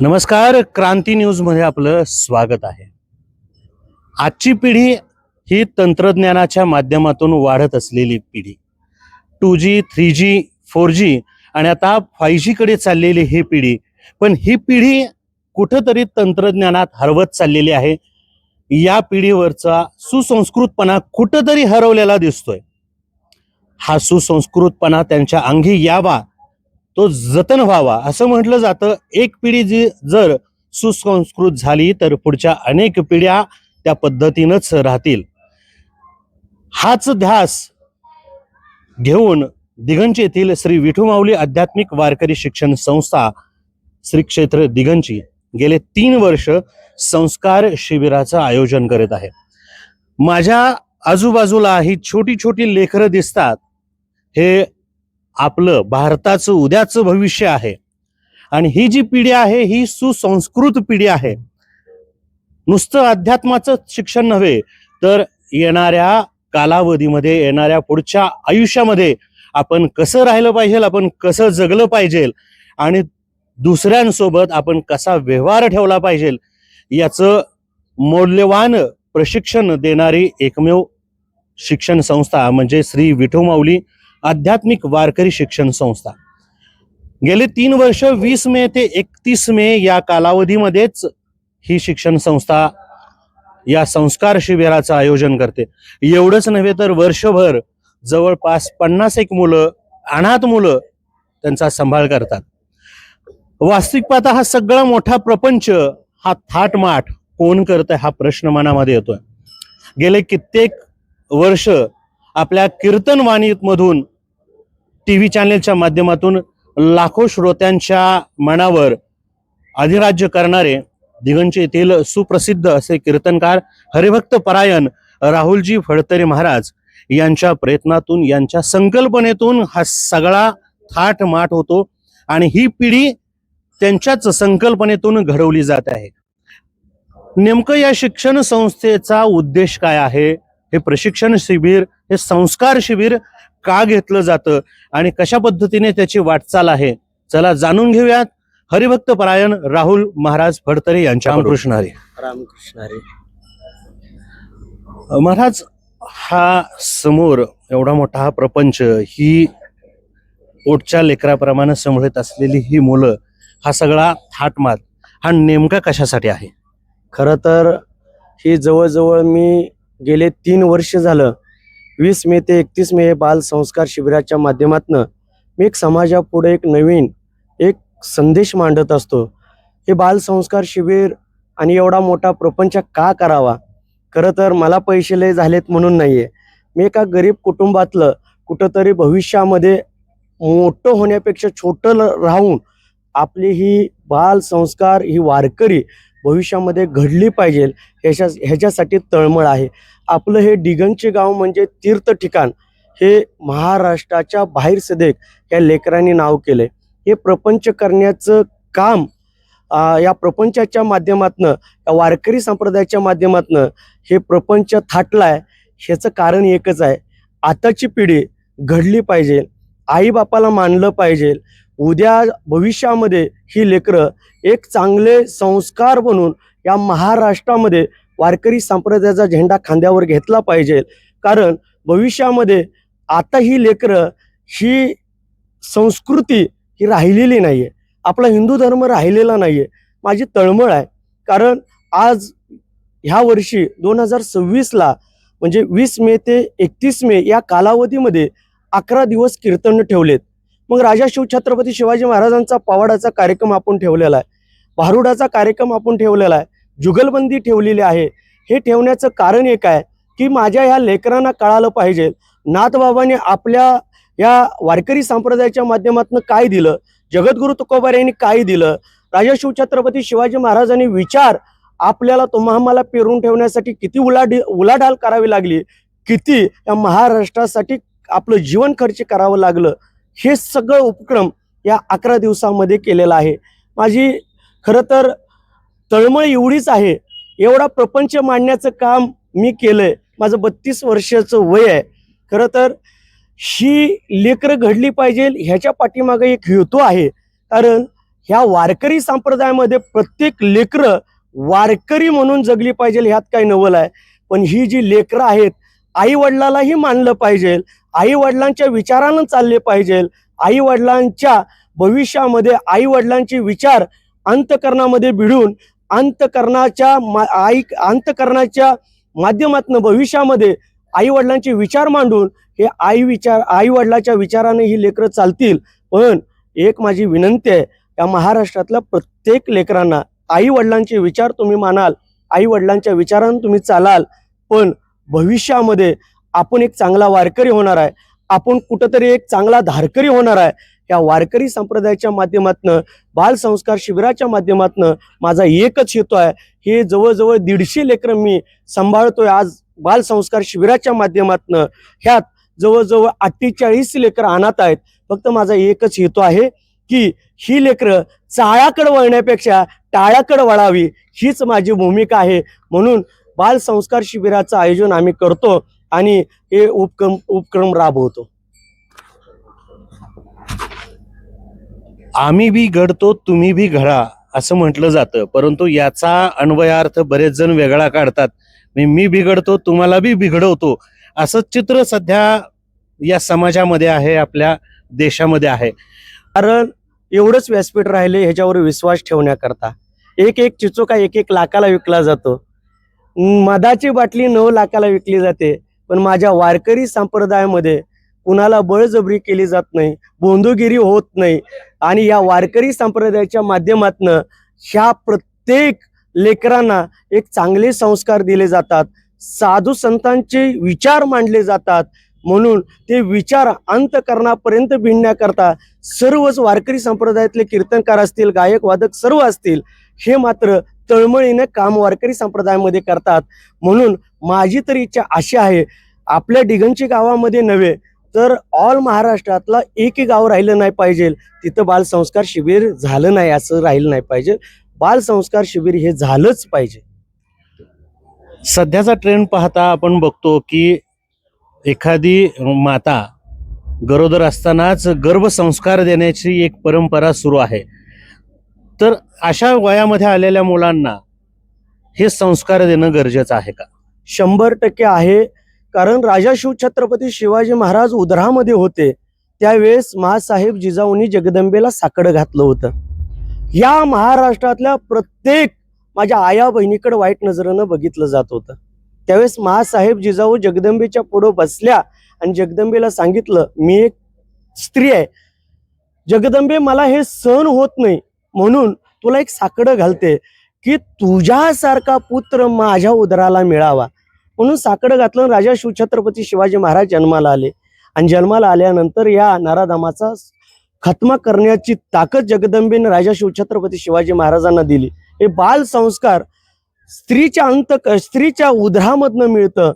नमस्कार, क्रांती न्यूज मध्ये आपलं स्वागत आहे। आजची पिढी ही तंत्रज्ञानाच्या माध्यमातून वाढत असलेली पिढी 2G 3G 4G आणि आता 5G कडे चाललेली ही पिढी, पण ही पिढी कुठेतरी तंत्रज्ञानात हरवत चाललेली आहे। या पिढीवरचा सुसंस्कृतपणा कुठेतरी हरवलेला दिसतोय। हा सुसंस्कृतपणा त्यांच्या अंगी यावा, तो जतन व्हावा असं म्हटलं जातं। एक पिढी जर सुसंस्कृत झाली तर पुढच्या अनेक पिढ्या त्या पद्धतीनंच राहतील। हाच ध्यास घेऊन दिगंची येथील श्री विठू माऊली आध्यात्मिक वारकरी शिक्षण संस्था श्री क्षेत्र दिगंची गेले 3 वर्ष संस्कार शिबिराचं आयोजन करत आहे। माझ्या आजूबाजूला ही छोटी छोटी लेकरं दिसतात। हे आपलं भारताचं उद्याचं भविष्य आहे आणि ही जी पिढी आहे ही सुसंस्कृत पिढी आहे। नुसतं अध्यात्माचं शिक्षण नव्हे तर येणाऱ्या कालावधीमध्ये, येणाऱ्या पुढच्या आयुष्यामध्ये आपण कसं राहिलं पाहिजे, आपण कसं जगलं पाहिजे आणि दुसऱ्यांसोबत आपण कसा व्यवहार ठेवला पाहिजे याचं मौल्यवान प्रशिक्षण देणारी एकमेव शिक्षण संस्था म्हणजे श्री विठू माऊली आध्यात्मिक वारकरी शिक्षण संस्था। गेले 3 वर्ष 20 मे ते 31 मे या कालावधीमध्येच ही शिक्षण संस्था या संस्कार शिबिराचं आयोजन करते। एवढंच नव्हे तर वर्षभर जवळपास 50 मुलं, अनाथ मुलं त्यांचा सांभाळ करतात। वास्तविक पाहता हा सगळा मोठा प्रपंच, हा थाटमाट कोण करतंय हा प्रश्न मनामध्ये येतोय। गेले कित्येक वर्ष आपल्या कीर्तनवाणीमधून, टीव्ही चॅनेलच्या माध्यमातून लाखो श्रोत्यांच्या मनावर अधिराज्य करणारे दिगंची येथील सुप्रसिद्ध असे कीर्तनकार हरिभक्त परायण राहुलजी फडतरे महाराज यांच्या प्रयत्नातून, यांच्या संकल्पनेतून हा सगळा थाटमाट होतो आणि ही पिढी त्यांच्याच संकल्पनेतून घडवली जात आहे। नेमकं या शिक्षण संस्थेचा उद्देश काय आहे, हे प्रशिक्षण शिबिर, हे संस्कार शिबिर का घेतलं जातं आणि कशा पद्धतीने त्याची वाटचाल आहे, चला जाणून घेऊयात हरिभक्त परायण राहुल महाराज फडतरे यांच्या। रामकृष्ण हरी। रामकृष्ण हरी। महाराज, हा समोर एवढा मोठा हा प्रपंच, ही पोटच्या लेकराप्रमाणे सांभाळत असलेली ही मुलं, हा सगळा थाटमाट हा नेमका कशासाठी आहे? खरं तर ही जवळजवळ मी गेले 3 वर्ष झालं 20 मे ते 31 मे बाल संस्कार शिबिराच्या माध्यमातून मी एक समाजापुढे एक नवीन एक संदेश मांडत असतो। हे बाल संस्कार शिबिर आणि एवढा मोठा प्रपंच का करावा? खरं तर मला पैसे लय झालेत म्हणून नाहीये। मी एका गरीब कुटुंबातलं कुठंतरी भविष्यामध्ये मोठं होण्यापेक्षा छोटं राहून आपली ही बाल संस्कार, ही वारकरी भविष्यामध्ये घडली पाहिजे ह्याच्यासाठी तळमळ आहे। आपलं हे दिगंचे गाव म्हणजे तीर्थ ठिकाण, हे महाराष्ट्राच्या बाहेर सदेक या लेकरांनी नाव केलंय। हे प्रपंच करण्याचं काम या प्रपंचाच्या माध्यमातून, या वारकरी संप्रदायाच्या माध्यमातून हे प्रपंच थाटलाय। ह्याचं कारण एकच आहे, आताची पिढी घडली पाहिजे, आई बापाला मानलं पाहिजे। उद्या भविष्यामध्ये ही लेकरं एक चांगले संस्कार बनून या महाराष्ट्रामध्ये वारकरी संप्रदायाचा झेंडा खांद्यावर घेतला पाहिजे। कारण भविष्यामध्ये आता ही लेकरं, ही संस्कृती ही राहिलेली नाहीये, आपला हिंदू धर्म राहिलेला नाहीये। माझी तळमळ आहे, कारण आज ह्या वर्षी 2026ला म्हणजे 20 मे ते 31 मे या कालावधीमध्ये 11 दिवस कीर्तन ठेवलेत। मग राजा शिवछत्रपती शिवाजी महाराजांचा पवाडाचा कार्यक्रम आपण ठेवलेला आहे, भारुडाचा कार्यक्रम आपण ठेवलेला आहे, जुगलबंदी ठेवलेली आहे। हे ठेवण्याचं कारण एक आहे की माझ्या ह्या लेकरांना कळालं पाहिजे नाथबाबांनी आपल्या या वारकरी संप्रदायाच्या माध्यमातून काय दिलं, जगद्गुरु तुकोबा यांनी काय दिलं, राजा शिवछत्रपती शिवाजी महाराजांनी विचार आपल्याला तुम्हाला पेरून ठेवण्यासाठी किती उलाढाल करावी लागली, किती या महाराष्ट्रासाठी आपलं जीवन खर्च करावं लागलं, हे सगळं उपक्रम या 11 दिवसामध्ये केलेला आहे। माझी खरं तर तळमळ एवढीच आहे, एवढा प्रपंच मांडण्याचं काम मी केलंय। माझं 32 वर्षाचं वय आहे। खरं तर ही लेकरं घडली पाहिजे ह्याच्या पाठीमागे एक हेतू आहे, कारण ह्या वारकरी संप्रदायामध्ये प्रत्येक लेकरं वारकरी म्हणून जगली पाहिजे, ह्यात काही नवल आहे. पण ही जी लेकरं आहेत, आई वडिलालाही मानलं पाहिजे, आई वडिलांच्या विचारानं चालले पाहिजे. आई वडिलांच्या भविष्यामध्ये आई वडिलांचे विचार अंतकरणामध्ये भिडून अंतकरणाच्या माध्यमातून भविष्यामध्ये आई वडिलांचे विचार मांडून हे आई वडिलांच्या विचाराने ही लेकरं चालतील. पण एक माझी विनंती आहे, या महाराष्ट्रातल्या प्रत्येक लेकरांना आई वडिलांचे विचार तुम्ही मानाल, आई वडिलांच्या विचारानं तुम्ही चालाल, पण भविष्यामध्ये आपण एक चांगला वारकरी होणार आहे, आपण कुठंतरी एक चांगला धारकरी होणार आहे. या वारकरी संप्रदायाच्या माध्यमातून, बाल संस्कार शिबिराच्या माध्यमातून माझा एकच हेतू आहे. हे जवळजवळ 150 लेकरं मी सांभाळतोय आज बाल संस्कार शिबिराच्या माध्यमातून. ह्यात जवळजवळ 48 लेकरं अनाथ आहेत. फक्त माझा एकच हेतू आहे की ही लेकरं चाळाकडे वळण्यापेक्षा टाळाकडे वळावी, हीच माझी भूमिका आहे. म्हणून बाल संस्कार शिबिराचं आयोजन आम्ही करतो आणि हे उपक्रम राबवतो. आम्ही बी घडतो तुम्ही बी घडा असं म्हटलं जातं, परंतु याचा अन्वयार्थ बरेच जण वेगळा काढतात. मी बिघडतो तुम्हाला बी बिघडवतो असं चित्र सध्या या समाजामध्ये आहे, आपल्या देशामध्ये आहे. कारण एवढंच व्यासपीठ राहिले ह्याच्यावर विश्वास ठेवण्याकरता. एक चिचोका 1 लाखाला विकला जातो, मधाची बाटली 9 लाखाला विकली जाते. पण माझ्या वारकरी संप्रदायामध्ये कुणाला बळजबरी केली जात नाही, बोंदोगिरी होत नाही. आणि या वारकरी संप्रदायाच्या माध्यमातून ह्या प्रत्येक लेकरांना एक चांगले संस्कार दिले जातात, साधू संतांचे विचार मांडले जातात. म्हणून ते विचार अंतकरणापर्यंत भिडण्याकरता सर्वच वारकरी संप्रदायातले कीर्तनकार असतील, गायक वादक सर्व असतील, हे मात्र तळमळीने काम वारकरी संप्रदायामध्ये करतात. म्हणून माझी तर इच्छा अशी आहे, आपल्या डिगंची गावामध्ये नव्हे तर ऑल महाराष्ट्रातला एकही गाव राहिलं नाही पाहिजे तिथं बाल संस्कार शिबिर झालं नाही असं राहिलं नाही पाहिजे. बाल संस्कार शिबिर हे झालंच पाहिजे. सध्याचा ट्रेंड पाहता आपण बघतो की एखादी माता गरोदर असतानाच गर्भसंस्कार देण्याची एक परंपरा सुरू आहे. तर अशा वयामध्ये आलेल्या मुलांना हे संस्कार देणं गरजेचं आहे का? 100% आहे. कारण राजा शिवछत्रपती शिवाजी महाराज उदरामध्ये होते त्यावेळेस महासाहेब जिजाऊंनी जगदंबेला साकडं घातलं होतं. या महाराष्ट्रातल्या प्रत्येक माझ्या आया बहिणीकडे वाईट नजरेनं बघितलं जात होतं. त्यावेळेस महासाहेब जिजाऊ जगदंबेच्या पुढं बसल्या आणि जगदंबेला सांगितलं, मी एक स्त्री आहे, जगदंबे मला हे सहन होत नाही, म्हणून तुला एक साकडं घालते की तुझ्यासारखा पुत्र माझ्या उदराला मिळावा. म्हणून साकडं घातलं. राजा शिवछत्रपती शिवाजी महाराज जन्माला आले आणि जन्माला आल्यानंतर या नराधमाचा खत्मा करण्याची ताकद जगदंबेने राजा शिवछत्रपती शिवाजी महाराजांना दिली. हे बाल संस्कार स्त्रीच्या उदरामधनं मिळतं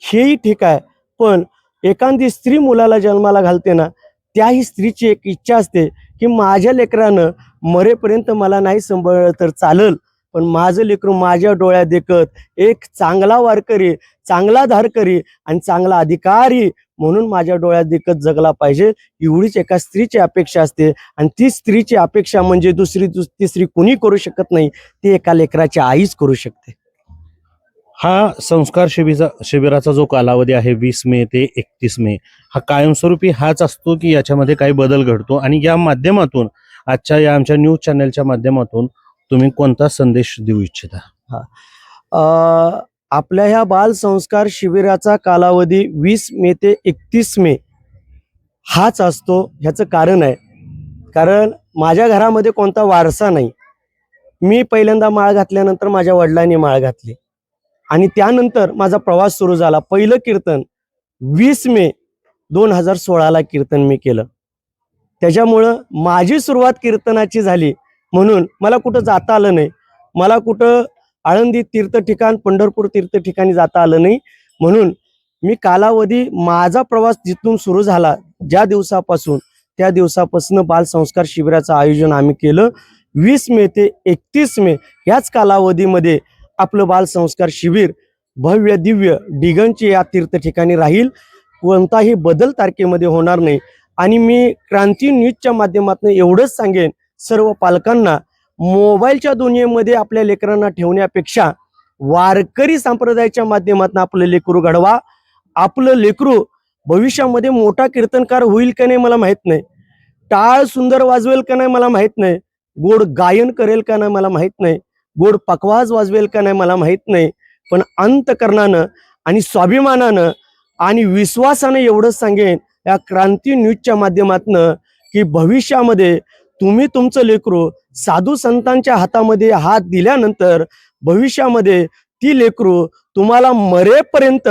हेही ठीक आहे, पण एखादी स्त्री मुलाला जन्माला घालते ना, त्याही स्त्रीची एक इच्छा असते की माझ्या लेकरानं मरेपर्यंत मला नाही सांभाळलं तर चालल, पण माझं लेकरू माझ्या डोळ्यात देखत एक चांगला वारकरी, चांगला धारकरी आणि चांगला अधिकारी म्हणून माझ्या डोळ्यात देखत जगला पाहिजे. एवढीच एका स्त्रीची अपेक्षा असते आणि ती स्त्रीची अपेक्षा म्हणजे दुसरी तिसरी कुणी करू शकत नाही, ती एका लेकराची आईच करू शकते. हा संस्कार शिबिराचा जो कालावधी आहे 20 मे ते 31 मे हा कायमस्वरूपी हाच असतो की याच्यामध्ये काही बदल घडतो? आणि या माध्यमातून आजच्या या आमच्या न्यूज चॅनलच्या माध्यमातून तुम्ही कोणता संदेश देऊ इच्छिता? आपल्या ह्या बाल संस्कार शिबिराचा कालावधी 20 मे ते 31 मे हाच असतो. ह्याचं कारण आहे, कारण माझ्या घरामध्ये कोणता वारसा नाही. मी पहिल्यांदा माळ घातल्यानंतर माझ्या वडिलांनी माळ घातली आणि त्यानंतर माझा प्रवास सुरू झाला. पहिलं कीर्तन 20 मे 2016ला कीर्तन मी केलं. त्याच्यामुळं माझी सुरुवात कीर्तनाची झाली. म्हणून मला कुठं जाता आलं नाही, मला कुठं आळंदी तीर्थ ठिकाण, पंढरपूर तीर्थ ठिकाणी जाता आलं नाही. म्हणून मी कालावधी माझा प्रवास जिथून सुरू झाला ज्या दिवसापासून, त्या दिवसापासून बाल संस्कार शिबिराचं आयोजन आम्ही केलं. 20 मे ते 31 मे याच कालावधीमध्ये आपलं बाल संस्कार शिबिर भव्य दिव्य डिगंची या तीर्थ ठिकाणी राहील. कोणताही बदल तारखेमध्ये होणार नाही. आणि मी क्रांती न्यूजच्या माध्यमातून एवढंच सांगेन, सर्व पालकांना मोबाईलच्या दुनियेमध्ये आपल्या लेकरांना ठेवण्यापेक्षा वारकरी संप्रदायाच्या माध्यमातून आपलं लेकरू घडवा. आपलं लेकरू भविष्यामध्ये मोठा कीर्तनकार होईल का नाही मला माहित नाही, टाळ सुंदर वाजवेल का नाही मला माहित नाही, गोड गायन करेल का नाही मला माहित नाही, गोड पकवाज वाजवेल का नाही मला माहित नाही, पण अंतकरणानं आणि स्वाभिमानानं आणि विश्वासानं एवढंच सांगेन या क्रांती न्यूजच्या माध्यमातनं की भविष्यामध्ये तुम्ही तुमचं लेकरू साधू संतांच्या हातामध्ये हात दिल्यानंतर भविष्यामध्ये ती लेकरू तुम्हाला मरेपर्यंत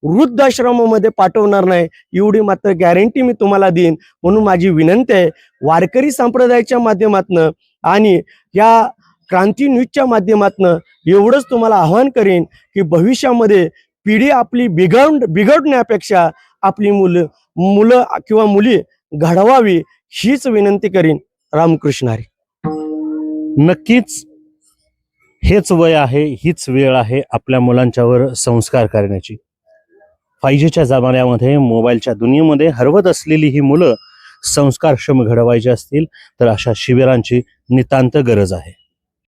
वृद्धाश्रमामध्ये पाठवणार नाही, एवढी मात्र गॅरंटी मी तुम्हाला देईन. म्हणून माझी विनंती आहे वारकरी संप्रदायाच्या माध्यमातनं आणि या क्रांती न्यूजच्या माध्यमातनं एवढंच तुम्हाला आवाहन करेन की भविष्यामध्ये पिढी आपली बिघडण्यापेक्षा आपली मुलं किंवा मुली घडवावी हीच विनंती करीन. रामकृष्ण हरी. नक्कीच हेच वय आहे, हीच वेळ आहे आपल्या मुलांच्यावर संस्कार करण्याची. 5Gच्या जमान्यामध्ये मोबाईलच्या दुनियेमध्ये हरवत असलेली ही मुलं संस्कारक्षम घडवायची असतील तर अशा शिबिरांची नितांत गरज आहे.